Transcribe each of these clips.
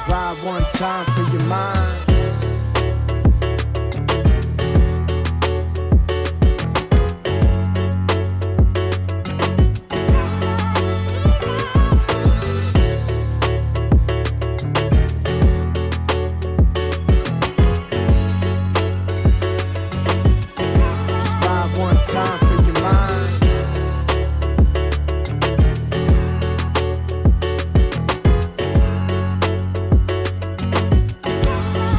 Vibe one time for your mind. Vibe one time for your mind.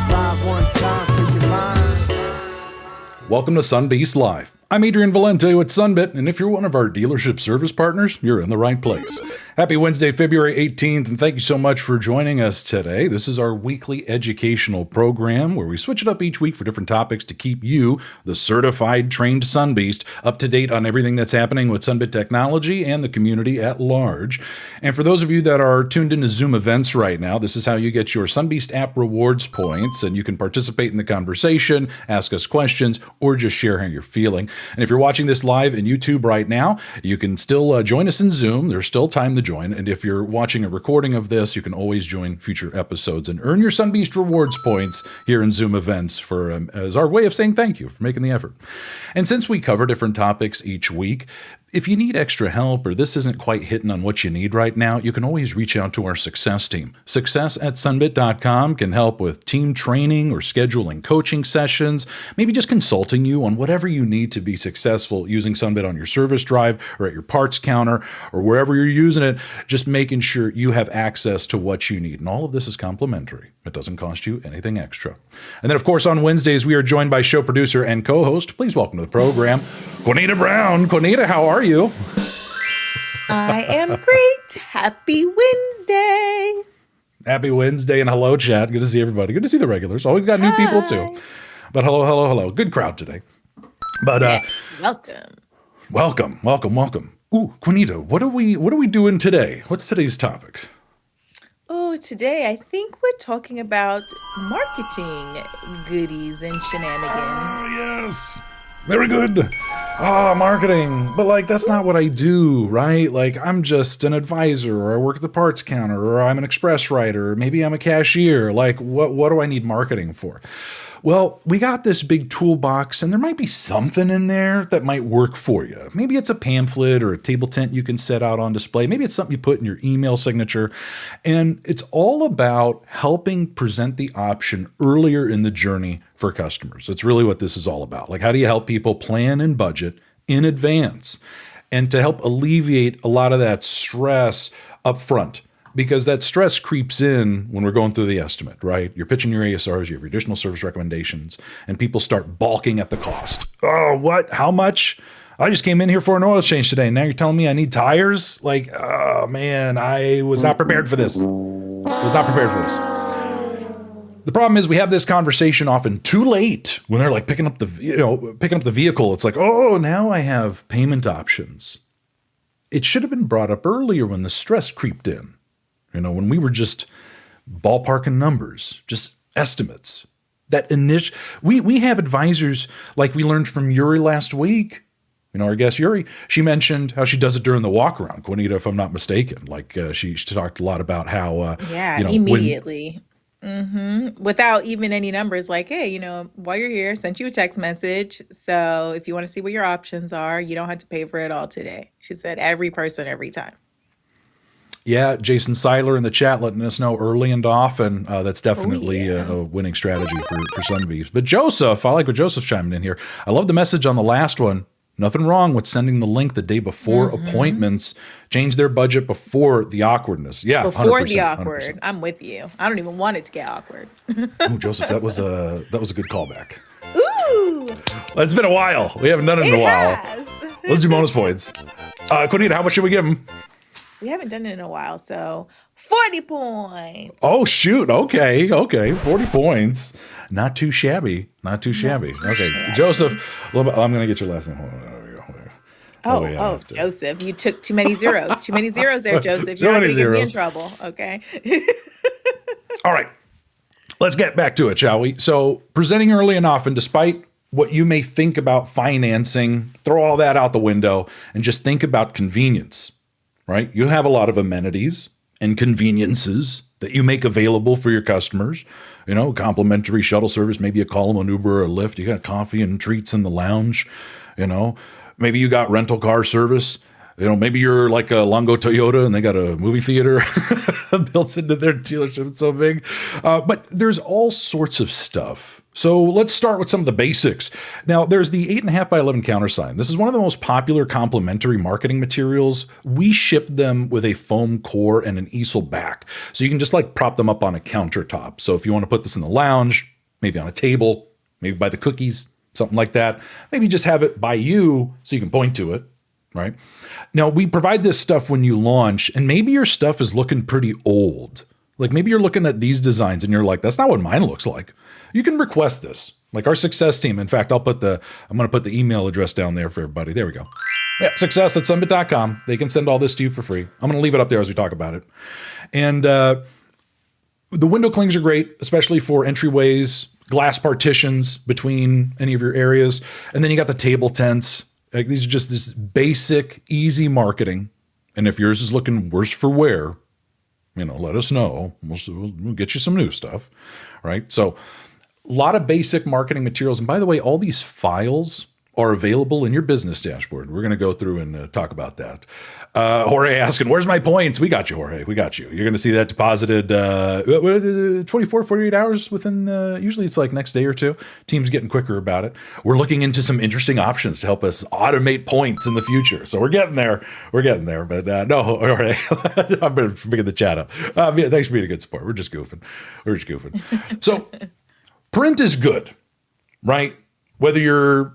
Vibe one time for your mind. Welcome to Sunbeasts Live. I'm Adrian Valente with Sunbit, and if you're one of our dealership service partners, you're in the right place. Happy Wednesday, February 18th, and thank you so much for joining us today. This is our weekly educational program where we switch it up each week for different topics to keep you, the certified trained Sunbeast, up to date on everything that's happening with Sunbit technology and the community at large. And for those of you that are tuned into Zoom events right now, this is how you get your Sunbeast app rewards points, and you can participate in the conversation, ask us questions, or just share how you're feeling. And if you're watching this live in YouTube right now, you can still join us in Zoom. There's still time to join. And if you're watching a recording of this, you can always join future episodes and earn your Sunbeast rewards points here in Zoom events for as our way of saying thank you for making the effort. And since we cover different topics each week, if you need extra help or this isn't quite hitting on what you need right now, you can always reach out to our success team. Success@sunbit.com can help with team training or scheduling coaching sessions, maybe just consulting you on whatever you need to be successful using Sunbit on your service drive or at your parts counter or wherever you're using it, just making sure you have access to what you need. And all of this is complimentary. It doesn't cost you anything extra. And then, of course, on Wednesdays, we are joined by show producer and co-host. Please welcome to the program, Queenita Brown. Queenita, how are you? I am great. Happy Wednesday. Happy Wednesday and hello, chat. Good to see everybody. Good to see the regulars. Always got new people too. But hello. Good crowd today. But Yes, welcome. welcome. Ooh, Queenita, what are we doing today? What's today's topic? Oh, today I think we're talking about marketing goodies and shenanigans. Oh, yes. Very good. Marketing. But like, that's not what I do, right? Like, I'm just an advisor, or I work at the parts counter, or I'm an express writer, or maybe I'm a cashier. Like, what do I need marketing for? Well, we got this big toolbox, and there might be something in there that might work for you. Maybe it's a pamphlet or a table tent you can set out on display. Maybe it's something you put in your email signature. And it's all about helping present the option earlier in the journey for customers. That's really what this is all about. Like, how do you help people plan and budget in advance and to help alleviate a lot of that stress up front? Because that stress creeps in when we're going through the estimate, right? You're pitching your ASRs, you have your additional service recommendations, and people start balking at the cost. Oh, what? How much? I just came in here for an oil change today. Now you're telling me I need tires? Like, oh man, I was not prepared for this. The problem is we have this conversation often too late when they're like picking up the vehicle. It's like, oh, now I have payment options. It should have been brought up earlier when the stress creeped in. When we were just ballparking numbers, just estimates. We have advisors like we learned from Yuri last week. Our guest Yuri, she mentioned how she does it during the walk around, Queenita, if I'm not mistaken. Like she talked a lot about how immediately. Without even any numbers, like, hey, while you're here, sent you a text message. So if you want to see what your options are, you don't have to pay for it all today. She said every person, every time. Yeah, Jason Seiler in the chat letting us know early and often. That's definitely a winning strategy for Sunbeasts. But Joseph, I like what Joseph's chiming in here. I love the message on the last one. Nothing wrong with sending the link the day before appointments. Change their budget before the awkwardness. Yeah, before the awkward. 100%. I'm with you. I don't even want it to get awkward. Oh, Joseph, that was a good callback. Ooh! Well, it's been a while. We haven't done it in a while. Let's do bonus points. Queenita, how much should we give them? We haven't done it in a while, so 40 points. Oh, shoot. Okay. 40 points. Not too shabby. Okay. Joseph, I'm going to get your last name. Hold on. Joseph. You took too many zeros. Too many zeros there, Joseph. You're going to get me in trouble. Okay. All right. Let's get back to it, shall we? So presenting early and often, despite what you may think about financing, throw all that out the window and just think about convenience. Right? You have a lot of amenities and conveniences that you make available for your customers. You know, complimentary shuttle service. Maybe you call them an Uber or a Lyft. You got coffee and treats in the lounge. You know, maybe you got rental car service. You know, maybe you're like a Longo Toyota and they got a movie theater built into their dealership. It's so big. But there's all sorts of stuff. So let's start with some of the basics. Now, there's the 8.5 by 11 countersign. This is one of the most popular complementary marketing materials. We ship them with a foam core and an easel back. So you can just like prop them up on a countertop. So if you want to put this in the lounge, maybe on a table, maybe by the cookies, something like that, maybe just have it by you so you can point to it, right? Now, we provide this stuff when you launch, and maybe your stuff is looking pretty old. Like maybe you're looking at these designs and you're like, that's not what mine looks like. You can request this. Like our success team. In fact, I'm going to put the email address down there for everybody. There we go. Yeah, success@sunbit.com. They can send all this to you for free. I'm going to leave it up there as we talk about it. And the window clings are great, especially for entryways, glass partitions between any of your areas. And then you got the table tents. Like these are just this basic, easy marketing. And if yours is looking worse for wear, you know, let us know. We'll get you some new stuff, right? So a lot of basic marketing materials. And by the way, all these files are available in your business dashboard. We're going to go through and talk about that. Jorge asking, where's my points? We got you, Jorge. We got you. You're going to see that deposited 24, 48 hours within usually it's like next day or two. Team's getting quicker about it. We're looking into some interesting options to help us automate points in the future. So we're getting there. We're getting there. But no, Jorge, I'm picking the chat up. Yeah, thanks for being a good support. We're just goofing. So print is good, right? Whether you're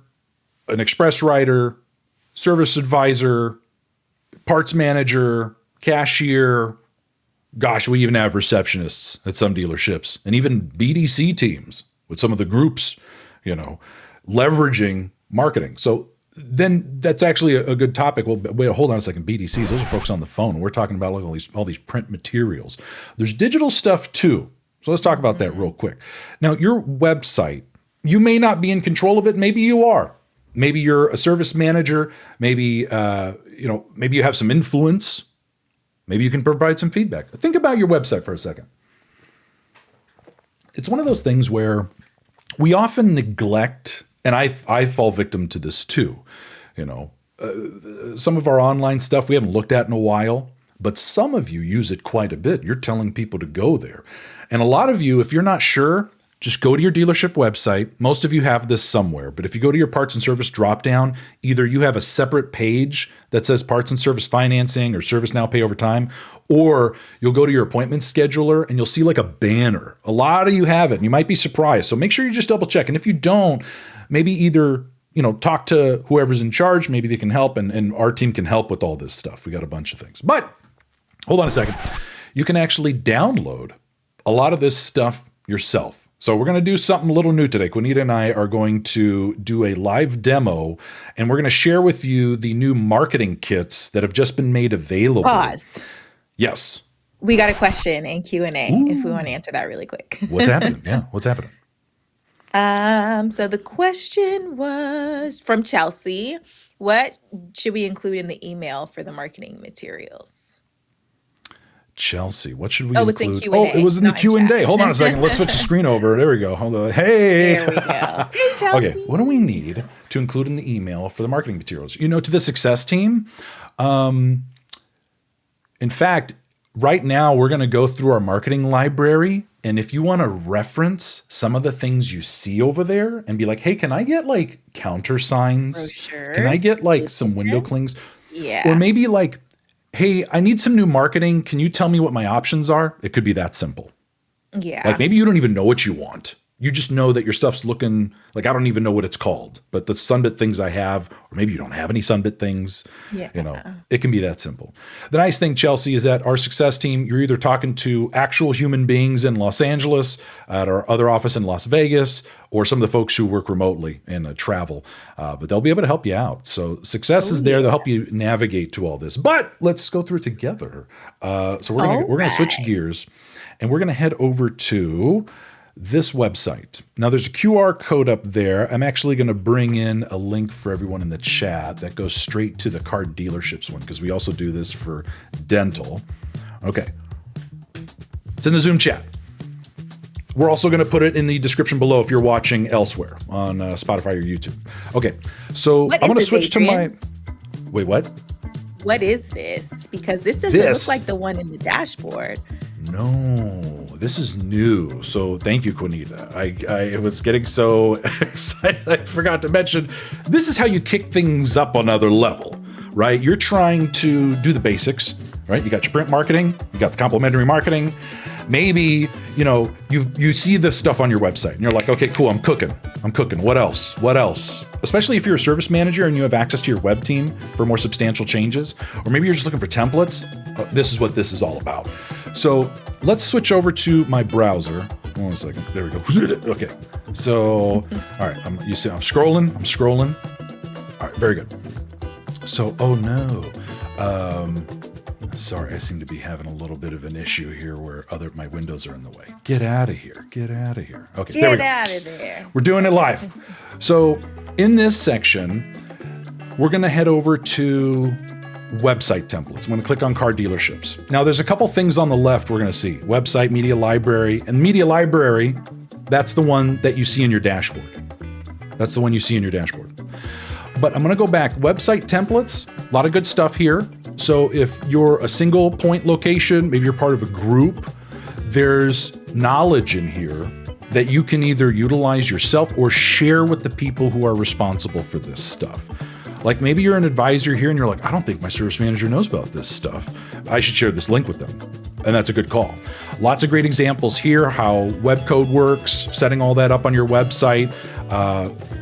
an express writer, service advisor, parts manager, cashier, gosh, we even have receptionists at some dealerships and even BDC teams with some of the groups, you know, leveraging marketing. So then that's actually a good topic. Well, wait, hold on a second. BDCs, those are folks on the phone. We're talking about like all these print materials. There's digital stuff too. So let's talk about that real quick. Now, your website, you may not be in control of it. Maybe you are. Maybe you're a service manager. Maybe, maybe you have some influence. Maybe you can provide some feedback. Think about your website for a second. It's one of those things where we often neglect, and I fall victim to this too. You know, some of our online stuff we haven't looked at in a while, but some of you use it quite a bit. You're telling people to go there. And a lot of you, if you're not sure, just go to your dealership website. Most of you have this somewhere, but if you go to your parts and service dropdown, either you have a separate page that says parts and service financing or service now pay over time, or you'll go to your appointment scheduler and you'll see like a banner. A lot of you have it and you might be surprised. So make sure you just double check. And if you don't, maybe either, talk to whoever's in charge. Maybe they can help and our team can help with all this stuff. We got a bunch of things, but hold on a second. You can actually download a lot of this stuff yourself. So we're going to do something a little new today. Queenita and I are going to do a live demo, and we're going to share with you the new marketing kits that have just been made available. Pause. Yes. We got a question in Q&A if we want to answer that really quick. What's happening? Yeah, what's happening? So the question was from Chelsea. What should we include in the email for the marketing materials? Chelsea, what should we include? It's in Q&A. Oh, it was in the Q&A. Chat. Hold on a second. Let's switch the screen over. There we go. Hold on. Hey. There we go. Hey, Chelsea. Okay, what do we need to include in the email for the marketing materials? To the success team, in fact, right now we're going to go through our marketing library. And if you want to reference some of the things you see over there and be like, hey, can I get like counter signs? Brochures. Can I get like some window clings? Yeah. Or maybe like, hey, I need some new marketing. Can you tell me what my options are? It could be that simple. Yeah. Like maybe you don't even know what you want. You just know that your stuff's looking like, I don't even know what it's called, but the Sunbit things I have, or maybe you don't have any Sunbit things, it can be that simple. The nice thing, Chelsea, is that our success team, you're either talking to actual human beings in Los Angeles, at our other office in Las Vegas, or some of the folks who work remotely and travel, but they'll be able to help you out. So success is there. They'll help you navigate to all this, but let's go through it together. So we're going to switch gears and we're going to head over to this website. Now there's a QR code up there. I'm actually going to bring in a link for everyone in the chat that goes straight to the car dealerships one, because we also do this for dental. Okay. It's in the Zoom chat. We're also going to put it in the description below if you're watching elsewhere on Spotify or YouTube. Okay, so I'm going to switch to my... Wait, what? What is this? Because this doesn't look like the one in the dashboard. No, this is new. So thank you, Queenita. I was getting so excited I forgot to mention, this is how you kick things up another level, right? You're trying to do the basics, right? You got your print marketing, you got the complementary marketing. Maybe, you know, you see this stuff on your website and you're like, okay, cool, I'm cooking. What else? Especially if you're a service manager and you have access to your web team for more substantial changes, or maybe you're just looking for templates. This is what this is all about. So let's switch over to my browser. Hold on a second. There we go. Okay. So, all right. You see, I'm scrolling. All right. Very good. So, oh no. Sorry, I seem to be having a little bit of an issue here where my windows are in the way. Get out of here. Okay, there we go. Get out of there. We're doing it live. So in this section, we're going to head over to website templates. I'm going to click on car dealerships. Now, there's a couple things on the left we're going to see. Website, media library. And media library, that's the one that you see in your dashboard. But I'm going to go back. Website templates, a lot of good stuff here. So if you're a single point location, maybe you're part of a group, there's knowledge in here that you can either utilize yourself or share with the people who are responsible for this stuff. Like maybe you're an advisor here and you're like, I don't think my service manager knows about this stuff. I should share this link with them. And that's a good call. Lots of great examples here, how web code works, setting all that up on your website,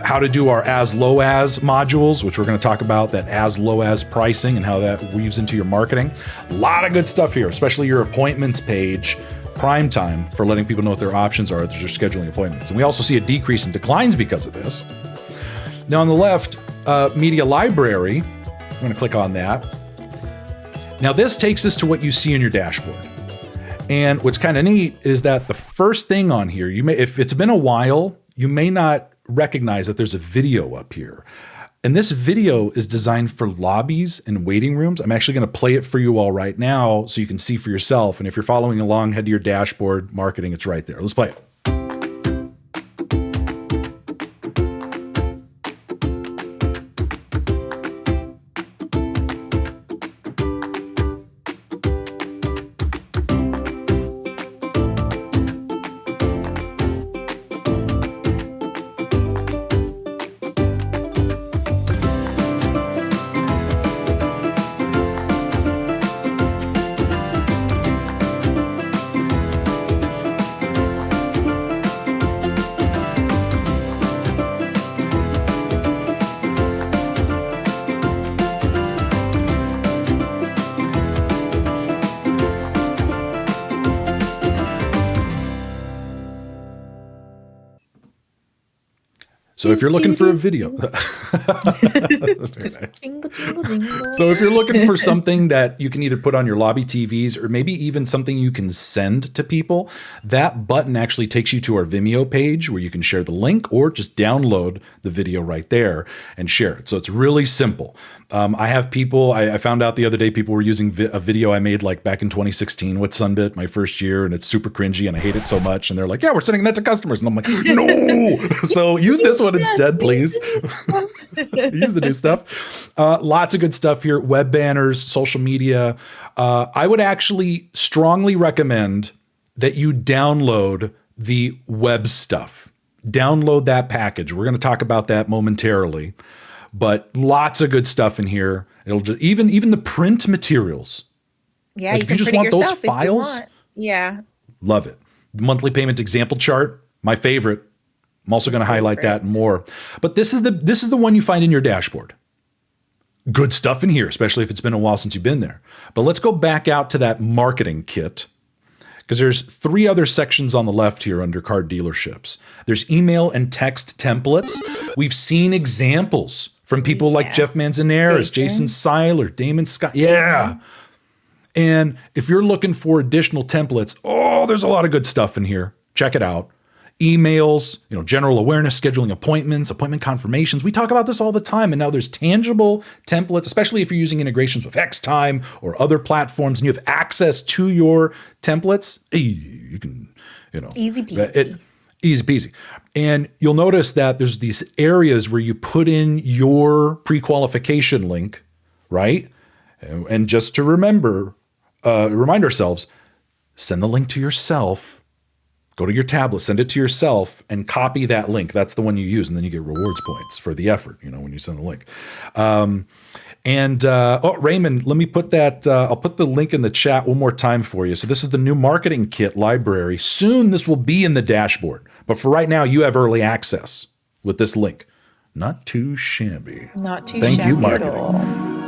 how to do our as low as modules, which we're going to talk about, that as low as pricing and how that weaves into your marketing. A lot of good stuff here, especially your appointments page, prime time for letting people know what their options are as they're scheduling appointments. And we also see a decrease in declines because of this. Now on the left, media library, I'm going to click on that. Now this takes us to what you see in your dashboard. And what's kind of neat is that the first thing on here, if it's been a while, you may not recognize that there's a video up here. And this video is designed for lobbies and waiting rooms. I'm actually going to play it for you all right now so you can see for yourself. And if you're following along, head to your dashboard, marketing, it's right there. Let's play it. So if you're looking for a video, So if you're looking for something that you can either put on your lobby TVs or maybe even something you can send to people, that button actually takes you to our Vimeo page where you can share the link or just download the video right there and share it. So it's really simple. I have people, I found out the other day, people were using a video I made like back in 2016 with Sunbit, my first year, and it's super cringy and I hate it so much. And they're like, yeah, we're sending that to customers. And I'm like, no. So use this one instead, please. Use the new stuff. Lots of good stuff here. Web banners, social media. I would actually strongly recommend that you download the web stuff. Download that package. We're going to talk about that momentarily. But lots of good stuff in here. It'll just even the print materials. Yeah, like you if can you just print want it those yourself files. Yeah, love it. Monthly payment example chart, my favorite. I'm also going to highlight that more. But this is the one you find in your dashboard. Good stuff in here, especially if it's been a while since you've been there. But let's go back out to that marketing kit. Because there's 3 other sections on the left here under car dealerships. There's email and text templates. We've seen examples from people like Jeff Manzanares, Jason Seiler, Damon Scott. Yeah. And if you're looking for additional templates, there's a lot of good stuff in here. Check it out. emails, general awareness, scheduling appointments, appointment confirmations. We talk about this all the time. And now there's tangible templates, especially if you're using integrations with Xtime or other platforms and you have access to your templates. You can, Easy peasy. Easy peasy. And you'll notice that there's these areas where you put in your pre-qualification link, right? And just to remind ourselves, send the link to yourself. Go to your tablet, send it to yourself, and copy that link. That's the one you use, and then you get rewards points for the effort, when you send the link. Raymond, let me put that, I'll put the link in the chat one more time for you. So this is the new marketing kit library. Soon this will be in the dashboard, but for right now, you have early access with this link. Not too shabby. Not too Thank shabby you, at marketing. all.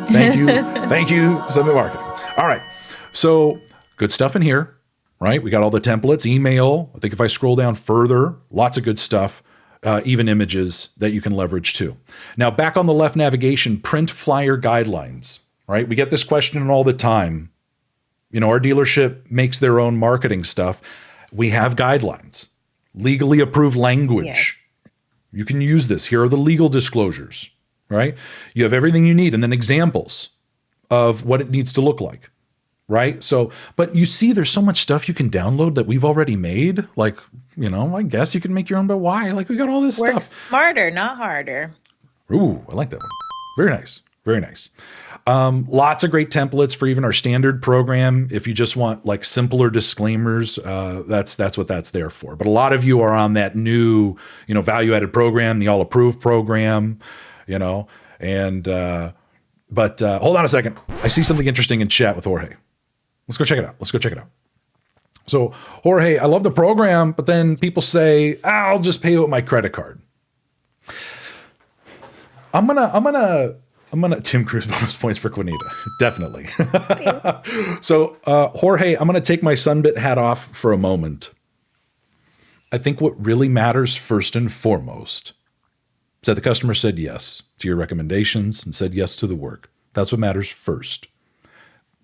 Thank you. Thank you, Sunbit Marketing. All right. So good stuff in here, right? We got all the templates, email. I think if I scroll down further, lots of good stuff, even images that you can leverage too. Now, back on the left navigation, print flyer guidelines, right? We get this question all the time. Our dealership makes their own marketing stuff. We have guidelines, legally approved language. Yes. You can use this. Here are the legal disclosures, right? You have everything you need and then examples of what it needs to look like. Right. So, but you see, there's so much stuff you can download that we've already made. Like, I guess you can make your own, but why? Like, we got all this Work stuff. smarter, not harder. Ooh, I like that one. Very nice. Very nice. Lots of great templates for even our standard program. If you just want like simpler disclaimers, that's what that's there for. But a lot of you are on that new, value-added program, the all-approved program, but hold on a second. I see something interesting in chat with Jorge. Let's go check it out. So, Jorge, I love the program, but then people say, I'll just pay with my credit card. I'm gonna Tim Cruz bonus points for Queenita. Definitely. So, Jorge, I'm gonna take my Sunbit hat off for a moment. I think what really matters first and foremost is that the customer said yes to your recommendations and said yes to the work. That's what matters first.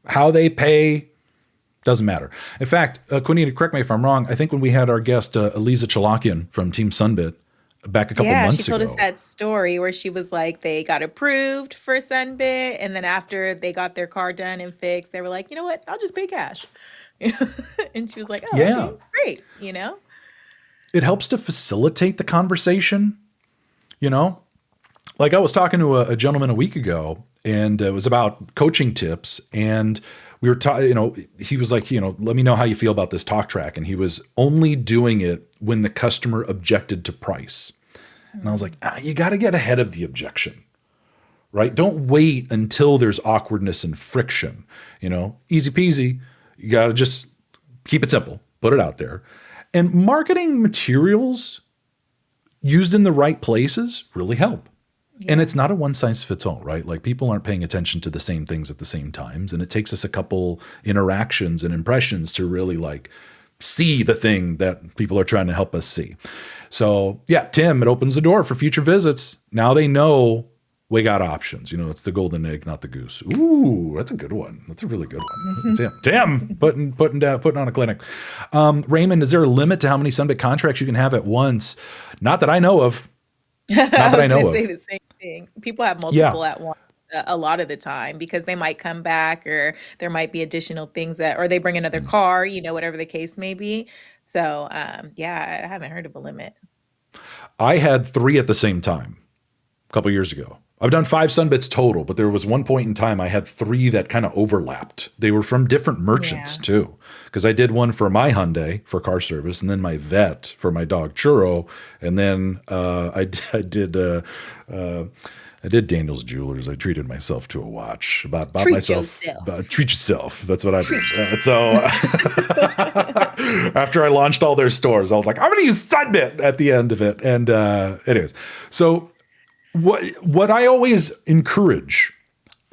How they pay doesn't matter. In fact, Queenita, correct me if I'm wrong. I think when we had our guest, Eliza Chalakian from Team Sunbit, back a couple months ago. Yeah, she told us that story where she was like, they got approved for Sunbit, and then after they got their car done and fixed, they were like, you know what? I'll just pay cash. And she was like, oh, Yeah. okay, great. It helps to facilitate the conversation. Like I was talking to a gentleman a week ago, and it was about coaching tips, and we were talking, he was like, let me know how you feel about this talk track. And he was only doing it when the customer objected to price. And I was like, you got to get ahead of the objection, right? Don't wait until there's awkwardness and friction, easy peasy. You got to just keep it simple, put it out there. And marketing materials used in the right places really help. Yeah. And it's not a one size fits all, right? Like people aren't paying attention to the same things at the same times. And it takes us a couple interactions and impressions to really like see the thing that people are trying to help us see. So yeah, Tim, it opens the door for future visits. Now they know we got options. It's the golden egg, not the goose. Ooh, that's a good one. That's a really good one. Tim, putting on a clinic. Raymond, is there a limit to how many Sunbit contracts you can have at once? Not that I know of. Not that I know of. Say the same thing. People have multiple at once a lot of the time because they might come back or there might be additional things or they bring another car, whatever the case may be. So, I haven't heard of a limit. I had 3 at the same time a couple years ago. I've done 5 Sunbits total, but there was one point in time I had 3 that kind of overlapped. They were from different merchants too, because I did one for my Hyundai for car service, and then my vet for my dog Churro, and then I did Daniel's Jewelers. I treated myself to a watch. Treat yourself. That's what I did. So after I launched all their stores, I was like, I'm going to use Sunbit at the end of it, and it is so. What I always encourage,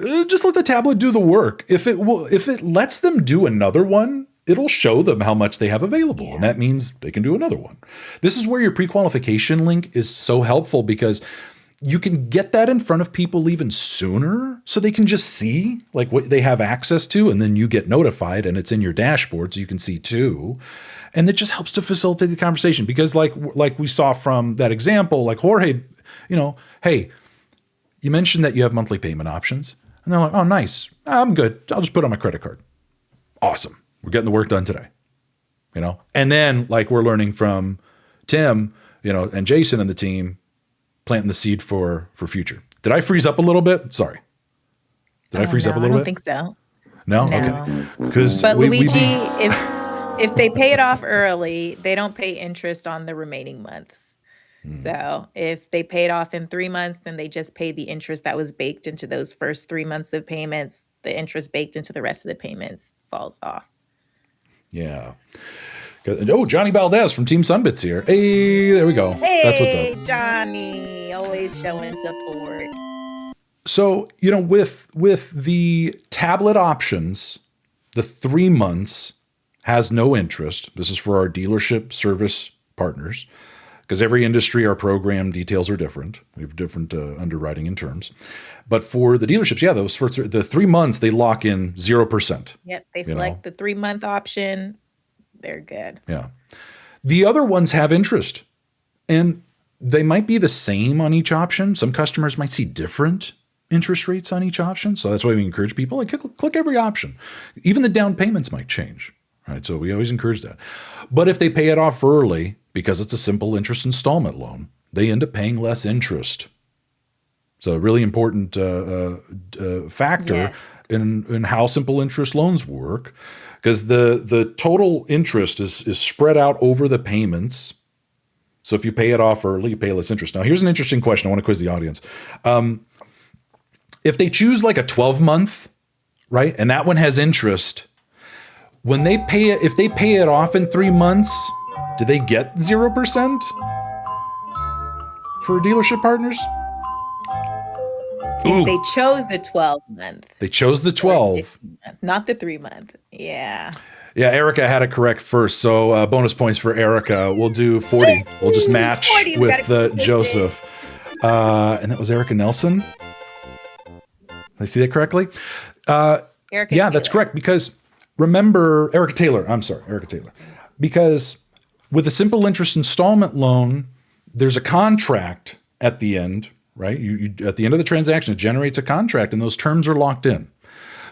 just let the tablet do the work. If it lets them do another one, it'll show them how much they have available. Yeah. And that means they can do another one. This is where your pre-qualification link is so helpful because you can get that in front of people even sooner so they can just see like what they have access to, and then you get notified and it's in your dashboard so you can see too. And it just helps to facilitate the conversation because like we saw from that example, like Jorge, hey, you mentioned that you have monthly payment options. And they're like, oh, nice. I'm good. I'll just put it on my credit card. Awesome. We're getting the work done today. And then like we're learning from Tim, and Jason and the team, planting the seed for future. Did I freeze up a little bit? Sorry. Did I freeze up a little bit? I don't think so. No? Okay. But Luigi, if they pay it off early, they don't pay interest on the remaining months. So if they pay it off in 3 months, then they just pay the interest that was baked into those first 3 months of payments. The interest baked into the rest of the payments falls off. Yeah. Oh, Johnny Valdez from Team Sunbits here. Hey, there we go. Hey, that's what's up. Johnny, always showing support. So, with the tablet options, the 3 months has no interest. This is for our dealership service partners because every industry, our program details are different. We have different underwriting and terms. But for the dealerships, those for the 3 months, they lock in 0%. Yep, they select the 3-month option. They're good. Yeah. The other ones have interest, and they might be the same on each option. Some customers might see different interest rates on each option. So that's why we encourage people, like, click every option. Even the down payments might change, right? So we always encourage that. But if they pay it off early, because it's a simple interest installment loan, they end up paying less interest. So a really important factor in how simple interest loans work, because the total interest is spread out over the payments. So if you pay it off early, you pay less interest. Now, here's an interesting question. I want to quiz the audience. If they choose like a 12-month, right, and that one has interest, when they pay it, if they pay it off in 3 months, do they get 0% for dealership partners? If they chose the 12-month. They chose the 12. Not the 3-month. Yeah. Yeah, Erica had it correct first. So bonus points for Erica. We'll do 40. We'll just match 40, with Joseph. And that was Erica Nelson. Did I see that correctly? Erica Taylor. That's correct. Because remember, Erica Taylor. Because with a simple interest installment loan, there's a contract at the end, right? You at the end of the transaction, it generates a contract, and those terms are locked in.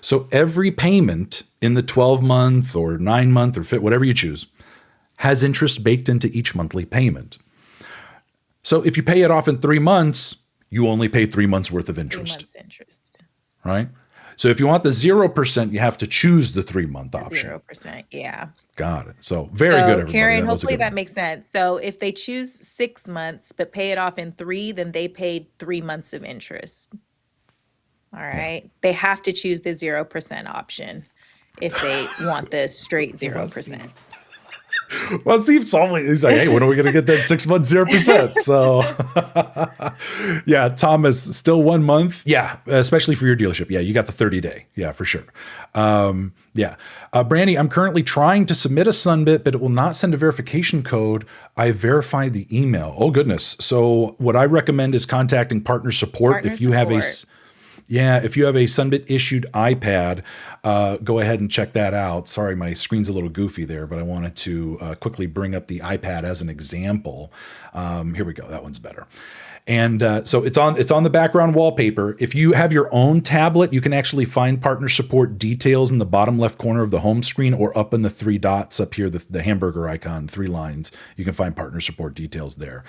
So every payment in the 12-month or 9-month or fit, whatever you choose, has interest baked into each monthly payment. So if you pay it off in 3 months, you only pay 3 months worth of interest. 3 months interest. Right? So if you want the 0%, you have to choose the 3-month option. 0%, yeah. Got it. So very good, everybody. Karen, hopefully that makes sense. So if they choose 6 months but pay it off in 3, then they paid 3 months of interest. All right. Yeah. They have to choose the 0% option if they want the straight 0%. Well, Steve told me, he's like, hey, when are we going to get that 6 months 0%? So yeah, Thomas, still 1 month. Yeah, especially for your dealership. Yeah, you got the 30-day. Yeah, for sure. Brandy, I'm currently trying to submit a Sunbit, but it will not send a verification code. I verified the email. Oh, goodness. So what I recommend is contacting partner support. If you have a Sunbit issued iPad, go ahead and check that out. Sorry, my screen's a little goofy there, but I wanted to quickly bring up the iPad as an example. Here we go. That one's better. And so it's on the background wallpaper. If you have your own tablet, you can actually find partner support details in the bottom left corner of the home screen, or up in the 3 dots up here, the hamburger icon, 3 lines. You can find partner support details there.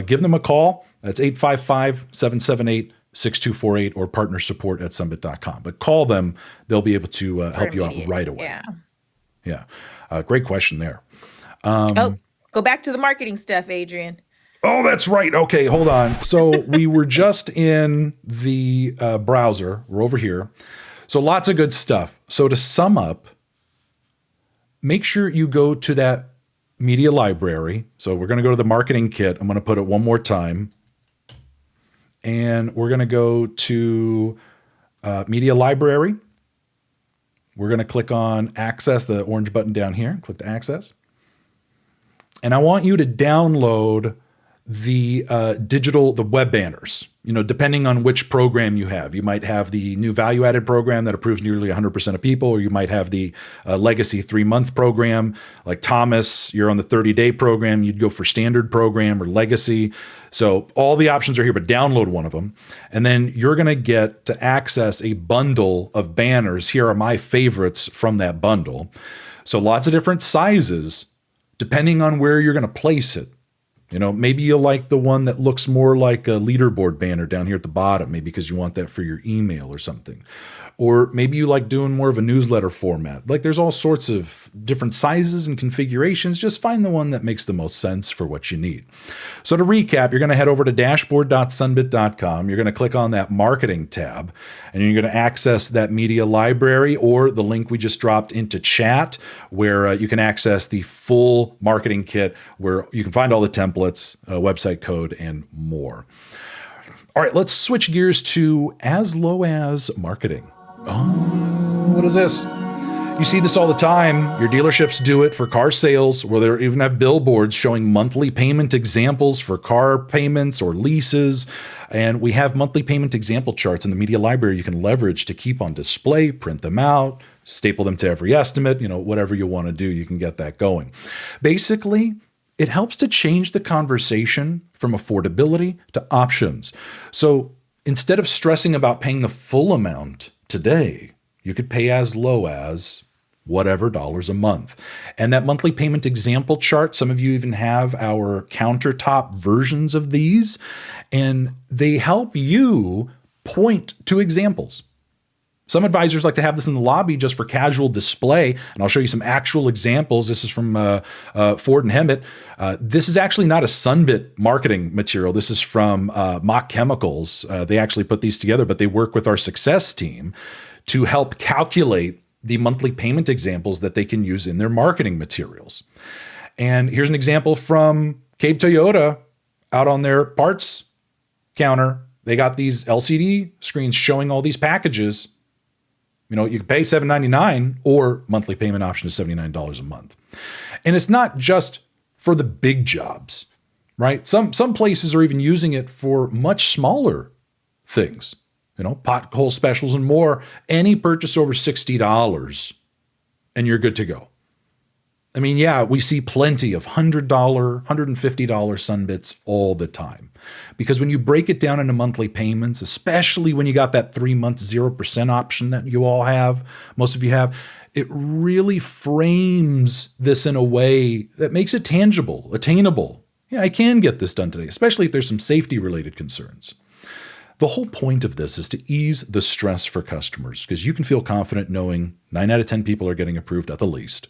Give them a call. That's 855-778-6248 or partnersupport@sunbit.com. But call them. They'll be able to help you out right away. Yeah. Great question there. Go back to the marketing stuff, Adrian. Oh, that's right. Okay, hold on. So we were just in the browser. We're over here. So lots of good stuff. So to sum up, make sure you go to that media library. So we're going to go to the marketing kit. I'm going to put it one more time. And we're going to go to media library. We're going to click on access, the orange button down here. Click to access. And I want you to download the web banners. Depending on which program you have, you might have the new value-added program that approves nearly 100% of people, or you might have the legacy 3-month program. Like Thomas, you're on the 30-day program. You'd go for standard program or legacy. So all the options are here, but download one of them. And then you're going to get to access a bundle of banners. Here are my favorites from that bundle. So lots of different sizes, depending on where you're going to place it. Maybe you like the one that looks more like a leaderboard banner down here at the bottom, maybe because you want that for your email or something. Or maybe you like doing more of a newsletter format. Like there's all sorts of different sizes and configurations. Just find the one that makes the most sense for what you need. So to recap, you're going to head over to dashboard.sunbit.com. You're going to click on that marketing tab, and you're going to access that media library or the link we just dropped into chat, where you can access the full marketing kit, where you can find all the templates, website code, and more. All right, let's switch gears to as low as marketing. Oh, what is this? You see this all the time. Your dealerships do it for car sales, where they even have billboards showing monthly payment examples for car payments or leases. And we have monthly payment example charts in the media library you can leverage to keep on display, print them out, staple them to every estimate, whatever you want to do, you can get that going. Basically, it helps to change the conversation from affordability to options. So instead of stressing about paying the full amount today, you could pay as low as whatever dollars a month. And that monthly payment example chart, some of you even have our countertop versions of these, and they help you point to examples. Some advisors like to have this in the lobby just for casual display, and I'll show you some actual examples. This is from Ford and Hemet. This is actually not a Sunbit marketing material. This is from Mock Chemicals. They actually put these together, but they work with our success team to help calculate the monthly payment examples that they can use in their marketing materials. And here's an example from Cape Toyota out on their parts counter. They got these LCD screens showing all these packages. You can pay $7.99 or monthly payment option is $79 a month. And it's not just for the big jobs, right? Some places are even using it for much smaller things, pothole specials and more. Any purchase over $60 and you're good to go. I mean, yeah, we see plenty of $100, $150 Sunbits all the time. Because when you break it down into monthly payments, especially when you got that 3-month 0% option that you all have, most of you have, it really frames this in a way that makes it tangible, attainable. Yeah, I can get this done today, especially if there's some safety related concerns. The whole point of this is to ease the stress for customers, because you can feel confident knowing 9 out of 10 people are getting approved at the least.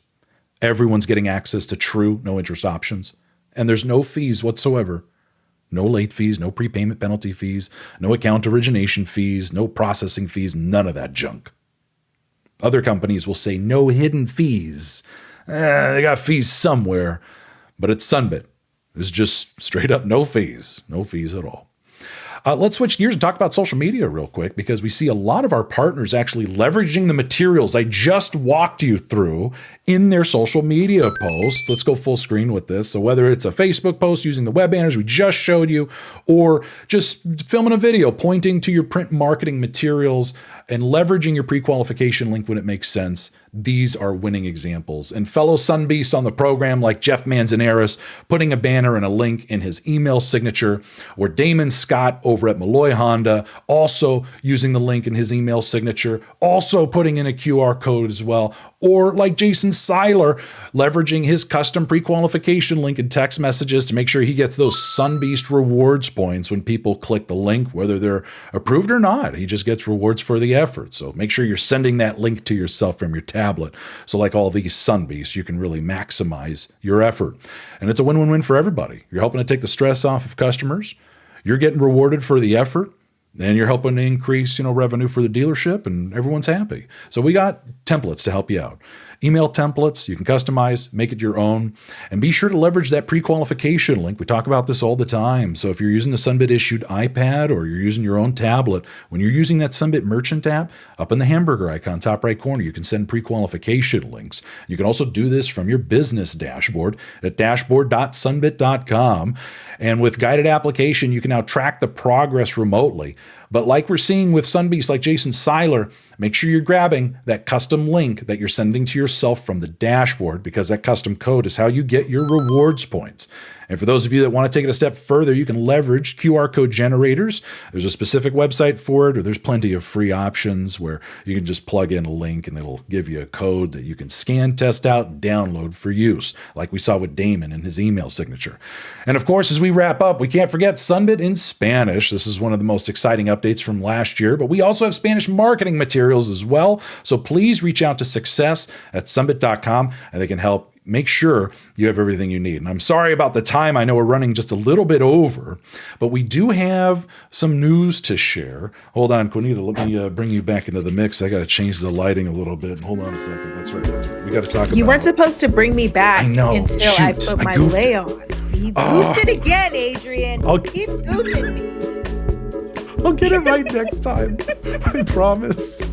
Everyone's getting access to true no interest options, and there's no fees whatsoever. No late fees, no prepayment penalty fees, no account origination fees, no processing fees, none of that junk. Other companies will say no hidden fees. They got fees somewhere, but it's Sunbit. It's just straight up no fees at all. Let's switch gears and talk about social media real quick, because we see a lot of our partners actually leveraging the materials I just walked you through in their social media posts. Let's go full screen with this. So whether it's a Facebook post using the web banners we just showed you, or just filming a video pointing to your print marketing materials and leveraging your pre-qualification link when it makes sense, these are winning examples. And fellow Sunbeasts on the program, like Jeff Manzanares, putting a banner and a link in his email signature, or Damon Scott over at Malloy Honda, also using the link in his email signature, also putting in a QR code as well, or like Jason Seiler, leveraging his custom pre-qualification link in text messages to make sure he gets those Sunbeast rewards points when people click the link, whether they're approved or not. He just gets rewards for the effort. So make sure you're sending that link to yourself from your tablet. So like all these Sunbeasts, you can really maximize your effort. And it's a win-win-win for everybody. You're helping to take the stress off of customers. You're getting rewarded for the effort. And you're helping to increase, revenue for the dealership, and everyone's happy. So we got templates to help you out. email templates. You can customize, make it your own, and be sure to leverage that pre-qualification link. We talk about this all the time. So if you're using the Sunbit issued iPad or you're using your own tablet, when you're using that Sunbit Merchant app, up in the hamburger icon, top right corner, you can send pre-qualification links. You can also do this from your business dashboard at dashboard.sunbit.com. And with guided application, you can now track the progress remotely. But like we're seeing with Sunbeasts like Jason Seiler, make sure you're grabbing that custom link that you're sending to yourself from the dashboard, because that custom code is how you get your rewards points. And for those of you that want to take it a step further, you can leverage QR code generators. There's a specific website for it, or there's plenty of free options where you can just plug in a link and it'll give you a code that you can scan, test out, and download for use, like we saw with Damon in his email signature. And of course, as we wrap up, we can't forget Sunbit in Spanish. This is one of the most exciting updates from last year, but we also have Spanish marketing materials as well. So please reach out to success@sunbit.com and they can help make sure you have everything you need. And I'm sorry about the time. I know we're running just a little bit over, but we do have some news to share. Hold on, Queenita, let me bring you back into the mix. I got to change the lighting a little bit. Hold on a second. That's right. We got to talk about. You weren't supposed to bring me back until I put my lay on. You goofed it again, Adrian. Keep goofing me. I'll get it right next time. I promise.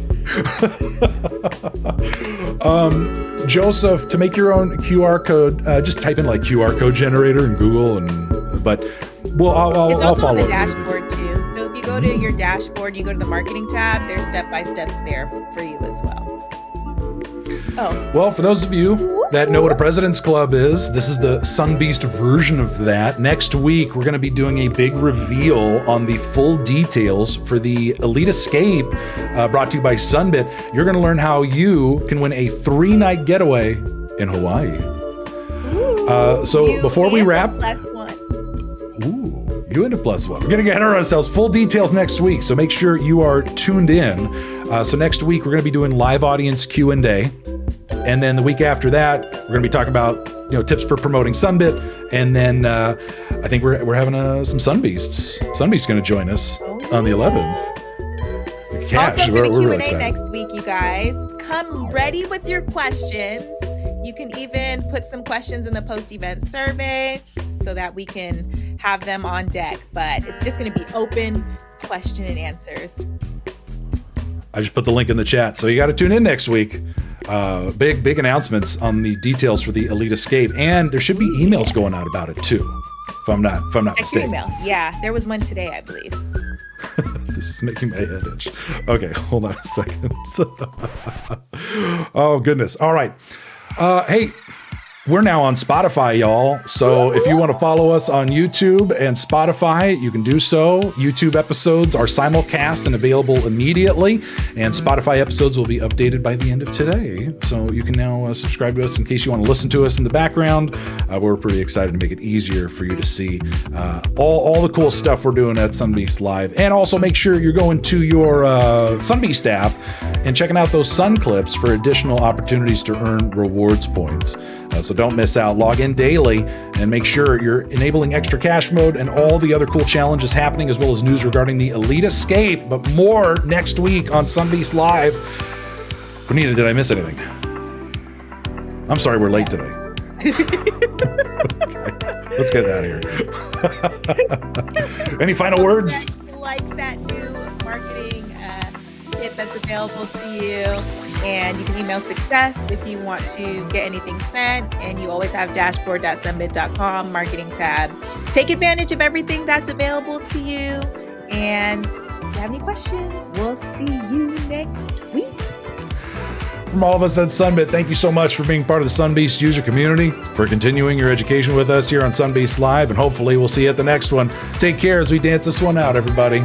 Joseph, to make your own QR code, just type in like QR code generator in Google, but I'll it's also follow on the it. dashboard too. So if you go to your dashboard, you go to the marketing tab, there's step-by-steps there for you as well. Oh. Well, for those of you that know what a President's Club is, this is the Sunbeast version of that. Next week, we're going to be doing a big reveal on the full details for the Elite Escape brought to you by Sunbit. You're going to learn how you can win a 3-night getaway in Hawaii. So before we wrap... You and a +1. We're going to get ourselves. Full details next week, so make sure you are tuned in. So next week, we're going to be doing live audience Q&A. And then the week after that, we're going to be talking about tips for promoting Sunbit. And then I think we're having some Sunbeasts. Sunbeasts going to join us on the 11th. Also for the we're really Q&A excited. next week, you guys, come ready with your questions. You can even put some questions in the post-event survey so that we can have them on deck. But it's just going to be open question and answers. I just put the link in the chat, so you got to tune in next week. Big announcements on the details for the Elite Escape, and there should be emails going out about it too, if I'm not mistaken. Email. Yeah, there was one today, I believe. This is making my head itch. Okay, hold on a second. Oh goodness. All right. Hey, we're now on Spotify, y'all. So if you want to follow us on YouTube and Spotify, you can do so. YouTube episodes are simulcast and available immediately, and Spotify episodes will be updated by the end of today. So you can now subscribe to us in case you want to listen to us in the background. We're pretty excited to make it easier for you to see all the cool stuff we're doing at Sunbeast Live. And also make sure you're going to your Sunbeast app and checking out those Sun clips for additional opportunities to earn rewards points. So don't miss out. Log in daily and make sure you're enabling extra cash mode and all the other cool challenges happening, as well as news regarding the Elite Escape. But more next week on Sunbeast Live. Queenita, did I miss anything? I'm sorry we're late today. Okay, let's get out of here. Any final words? Like that new marketing kit that's available to you. And you can email success if you want to get anything sent. And you always have dashboard.sunbit.com marketing tab. Take advantage of everything that's available to you. And if you have any questions, we'll see you next week. From all of us at Sunbit, thank you so much for being part of the Sunbeast user community, for continuing your education with us here on Sunbeast Live, and hopefully we'll see you at the next one. Take care as we dance this one out, everybody.